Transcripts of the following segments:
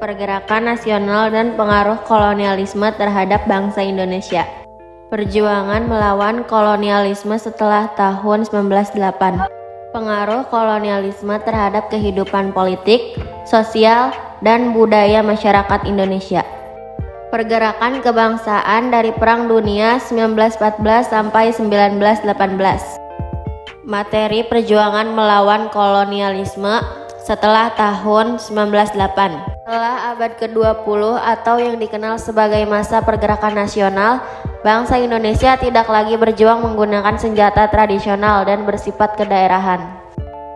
Pergerakan nasional dan pengaruh kolonialisme terhadap bangsa Indonesia. Perjuangan melawan kolonialisme setelah tahun 1908. Pengaruh kolonialisme terhadap kehidupan politik, sosial, dan budaya masyarakat Indonesia. Pergerakan kebangsaan dari Perang Dunia 1914 sampai 1918. Materi perjuangan melawan kolonialisme setelah tahun 1908. Setelah abad ke-20 atau yang dikenal sebagai masa pergerakan nasional, bangsa Indonesia tidak lagi berjuang menggunakan senjata tradisional dan bersifat kedaerahan,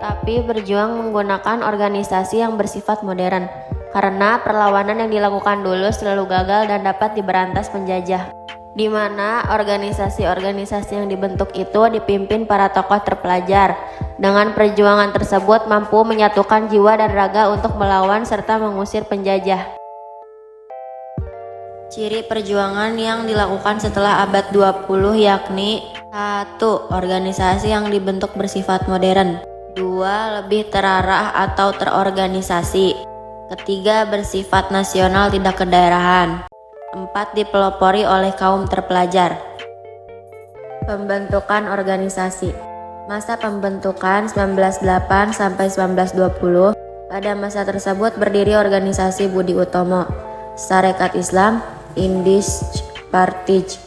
tapi berjuang menggunakan organisasi yang bersifat modern, karena perlawanan yang dilakukan dulu selalu gagal dan dapat diberantas penjajah, di mana organisasi-organisasi yang dibentuk itu dipimpin para tokoh terpelajar. Dengan perjuangan tersebut mampu menyatukan jiwa dan raga untuk melawan serta mengusir penjajah. Ciri perjuangan yang dilakukan setelah abad 20 yakni 1. Organisasi yang dibentuk bersifat modern. 2. Lebih terarah atau terorganisasi. 3. Bersifat nasional tidak kedaerahan. 4. Dipelopori oleh kaum terpelajar. Pembentukan organisasi. Masa pembentukan 1908 sampai 1920. Pada masa tersebut berdiri organisasi Budi Utomo, Sarekat Islam, Indis Partij.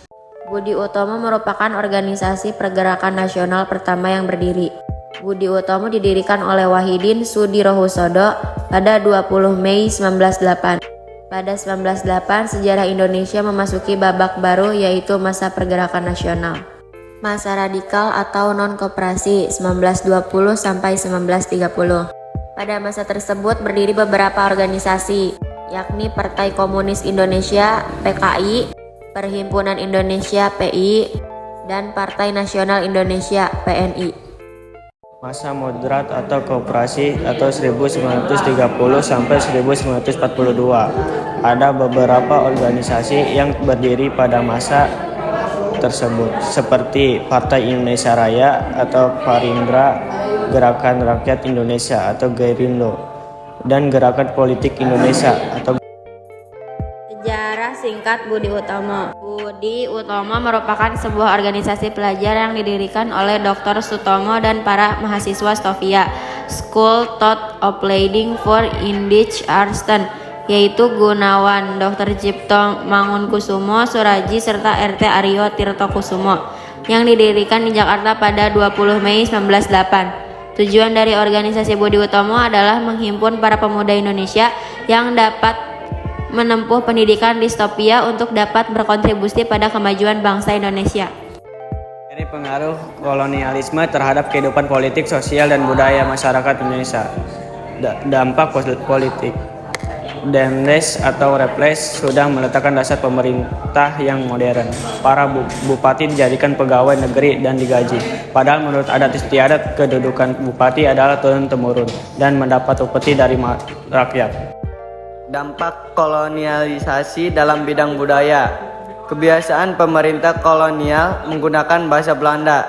Budi Utomo merupakan organisasi pergerakan nasional pertama yang berdiri. Budi Utomo didirikan oleh Wahidin Sudirohusodo pada 20 Mei 1908. Pada 1908, sejarah Indonesia memasuki babak baru, yaitu masa pergerakan nasional. Masa radikal atau non-koperasi 1920 sampai 1930. Pada masa tersebut berdiri beberapa organisasi, yakni Partai Komunis Indonesia (PKI), Perhimpunan Indonesia (PI), dan Partai Nasional Indonesia (PNI). Masa moderat atau koperasi atau 1930 sampai 1942. Ada beberapa organisasi yang berdiri pada masa tersebut, seperti Partai Indonesia Raya atau Parindra, Gerakan Rakyat Indonesia atau Gerindo, dan Gerakan Politik Indonesia atau. Sejarah singkat Budi Utomo. Budi Utomo merupakan sebuah organisasi pelajar yang didirikan oleh Dr. Sutomo dan para mahasiswa Stovia School Thought of Leading for Indic Arston, yaitu Gunawan, Dr. Cipto Mangunkusumo, Suraji, serta RT Aryo Tirtokusumo, yang didirikan di Jakarta pada 20 Mei 1908. Tujuan dari organisasi Budi Utomo adalah menghimpun para pemuda Indonesia yang dapat menempuh pendidikan distopia untuk dapat berkontribusi pada kemajuan bangsa Indonesia. Dari pengaruh kolonialisme terhadap kehidupan politik, sosial, dan budaya masyarakat Indonesia. Dampak politik. Demdes atau Reples sudah meletakkan dasar pemerintah yang modern. Para bupati dijadikan pegawai negeri dan digaji. Padahal menurut adat istiadat, kedudukan bupati adalah turun-temurun dan mendapat upeti dari rakyat. Dampak kolonialisasi dalam bidang budaya. Kebiasaan pemerintah kolonial menggunakan bahasa Belanda.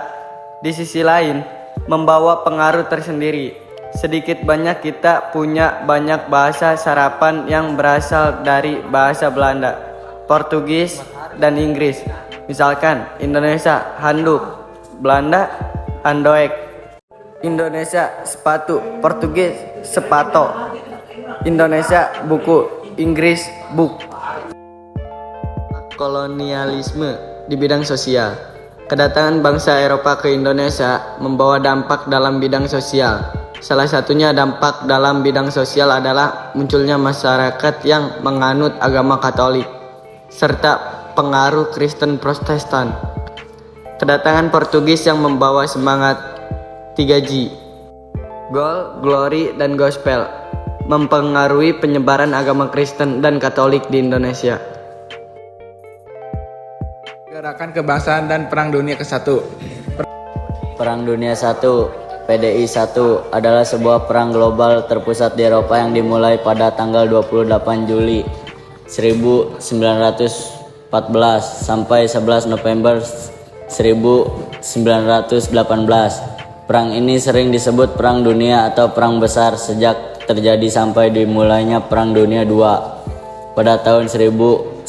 Di sisi lain, membawa pengaruh tersendiri. Sedikit banyak kita punya banyak bahasa sarapan yang berasal dari bahasa Belanda, Portugis, dan Inggris. Misalkan Indonesia handuk, Belanda handoek. Indonesia sepatu, Portugis sepato. Indonesia buku, Inggris book. Kolonialisme di bidang sosial. Kedatangan bangsa Eropa ke Indonesia membawa dampak dalam bidang sosial. Salah satunya dampak dalam bidang sosial adalah munculnya masyarakat yang menganut agama Katolik serta pengaruh Kristen Protestan. Kedatangan Portugis yang membawa semangat 3G, Gold, Glory, dan Gospel, mempengaruhi penyebaran agama Kristen dan Katolik di Indonesia. Gerakan kebangsaan dan Perang Dunia ke-1. Perang Dunia I, PDI 1 adalah sebuah perang global terpusat di Eropa yang dimulai pada tanggal 28 Juli 1914 sampai 11 November 1918. Perang ini sering disebut Perang Dunia atau Perang Besar sejak terjadi sampai dimulainya Perang Dunia II pada tahun 1939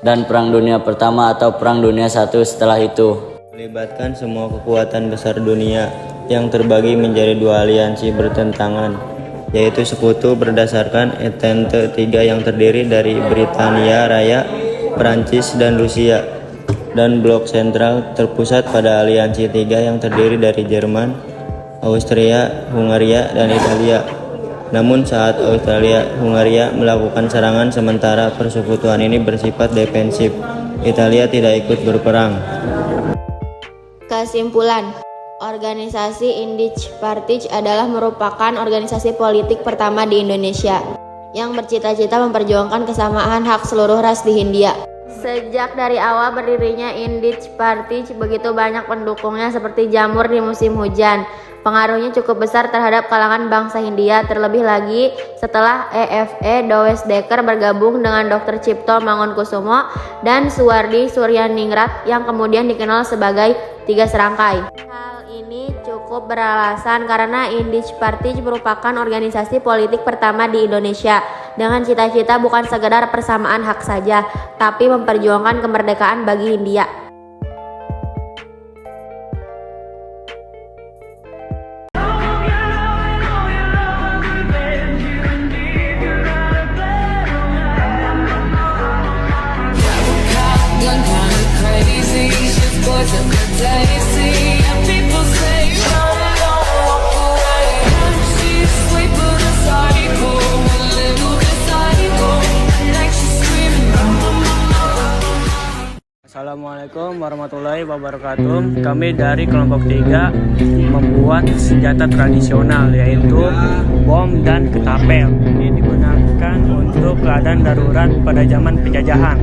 dan Perang Dunia Pertama atau Perang Dunia I setelah itu. Melibatkan semua kekuatan besar dunia yang terbagi menjadi dua aliansi bertentangan, yaitu Sekutu berdasarkan Entente III yang terdiri dari Britania Raya, Prancis, dan Rusia, dan Blok Sentral terpusat pada Aliansi III yang terdiri dari Jerman, Austria, Hungaria, dan Italia. Namun saat Austria-Hungaria melakukan serangan sementara, persekutuan ini bersifat defensif. Italia tidak ikut berperang. Kesimpulan, organisasi Indisch Partij adalah merupakan organisasi politik pertama di Indonesia yang bercita-cita memperjuangkan kesamaan hak seluruh ras di Hindia. Sejak dari awal berdirinya Indisch Partij, begitu banyak pendukungnya seperti jamur di musim hujan. Pengaruhnya cukup besar terhadap kalangan bangsa Hindia, terlebih lagi setelah EFE Dowes Dekker bergabung dengan Dr. Cipto Mangunkusumo dan Suwardi Suryaningrat yang kemudian dikenal sebagai Tiga Serangkai. Hal ini cukup beralasan karena Indisch Partij merupakan organisasi politik pertama di Indonesia dengan cita-cita bukan sekedar persamaan hak saja, tapi memperjuangkan kemerdekaan bagi Hindia. Assalamualaikum warahmatullahi wabarakatuh. Kami dari kelompok 3 membuat senjata tradisional yaitu bom dan ketapel. Ini digunakan untuk keadaan darurat pada zaman penjajahan.